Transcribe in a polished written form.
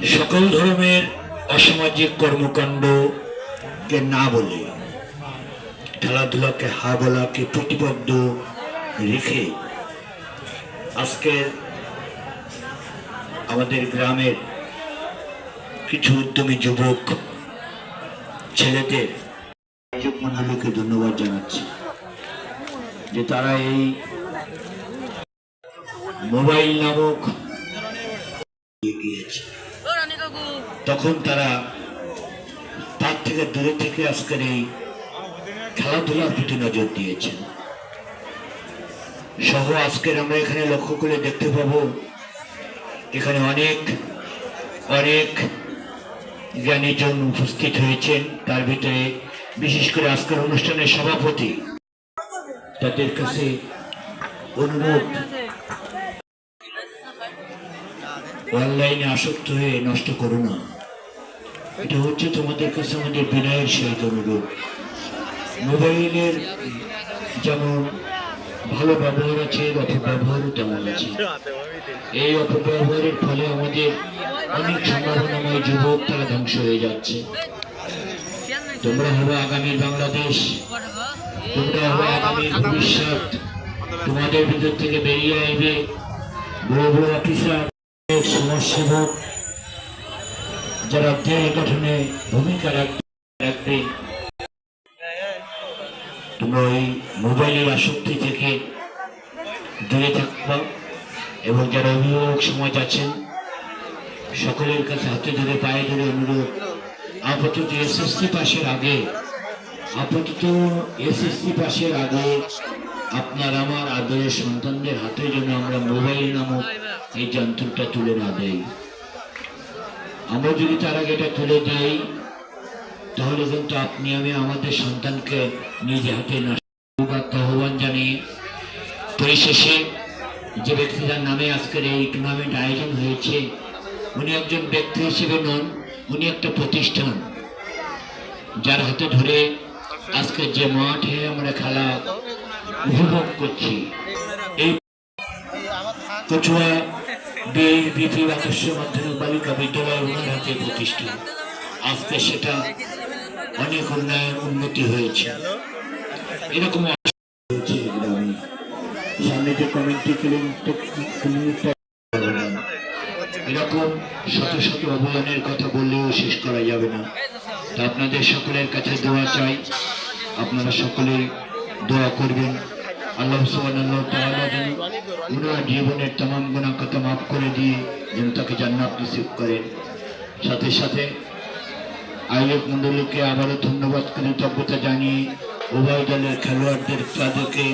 সকল ধর্মের অসামাজিক কর্মকাণ্ডকে না বলে খেলাধুলাকে হা বলাকে প্রতিবদ্ধ রেখে আজকে আমাদের গ্রামের কিছু উদ্যমী যুবক ছেলেদের আয়োজক মণ্ডলীকে ধন্যবাদ জানাচ্ছি যে তারা এই মোবাইল নামক গিয়েছে, তখন তারা তার থেকে দূরে থেকে আজকের এই খেলাধুলার প্রতি নজর দিয়েছেন। সহ আজকের আমরা এখানে লক্ষ্য করে দেখতে পাবো এখানে অনেক অনেক জ্ঞানীজন উপস্থিত হয়েছেন। তার ভিতরে বিশেষ করে আজকের অনুষ্ঠানের সভাপতি, তাদের কাছে অনুরোধ, অনলাইনে আসক্ত হয়ে নষ্ট করো না। এটা হচ্ছে তোমাদের কাছে আমাদের বিনয়ের সহিত অনুরোধ। মোবাইলের যেমন ভালো ব্যবহার আছে, অপব্যবহারও তেমন আছে। এই অপব্যবহারের ফলে আমাদের অনেক সম্ভাবনাময় যুবক তারা ধ্বংস হয়ে যাচ্ছে। তোমরা হবে আগামীর বাংলাদেশ, তোমরা হবে আগামীর ভবিষ্যৎ। তোমাদের ভিতর থেকে বেরিয়ে আসবে বড় বড় অফিসার, সমাজসেবক, যারা দেশ গঠনে ভূমিকা রাখবে। তোমরা ওই মোবাইলের আসক্তি থেকে দূরে থাকবা এবং যারা অভিভাবক সমাজ আছেন সকলের কাছে হাতে ধরে পায়ে ধরে অনুরোধ, আপাতত এসএসসি পাশের আগে আপনার আমার আদরের সন্তানদের হাতে যেন আমরা মোবাইল নামক এই যন্ত্রটা তুলে না দেই। আমরা যদি তার আগে এটা তুলে দেই তাহলে কিন্তু আপনি আমি আমাদের সন্তানকে নিজে হাতে আহ্বান জানিয়ে পরিশেষে যে ব্যক্তিদের নামে আজকের এই টুর্নামেন্ট আয়োজন হয়েছে, উনি একজন ব্যক্তি হিসেবে নন, উনি একটা প্রতিষ্ঠান যার হাতে ধরে আজকে যে মাঠে আমরা খেলা উপভোগ করছি। এই কচুয়া বিপি আদর্শ মাধ্যমিক বালিকা বিদ্যালয় ওনার হাতে প্রতিষ্ঠান, আজকে সেটা অনেক উন্নতি হয়েছে। এরকম সামনে যে কমিটি এরকম শত শত অবদানের কথা বললেও শেষ করা যাবে না। তা আপনাদের সকলের কাছে দোয়া চাই, আপনারা সকলেই দোয়া করবেন। আল্লাহ সুবহানাহু ওয়া তাআলা যেন ওনার জীবনের तमाम গুনাহ কথা মাফ করে দিয়ে যেন তাকে জান্নাত নসিব করেন। সাথে সাথে আয়োজক মণ্ডলীকে আবারও ধন্যবাদ, কৃতজ্ঞতা জানিয়ে উভয় দলের খেলোয়াড়দের তাদেরকে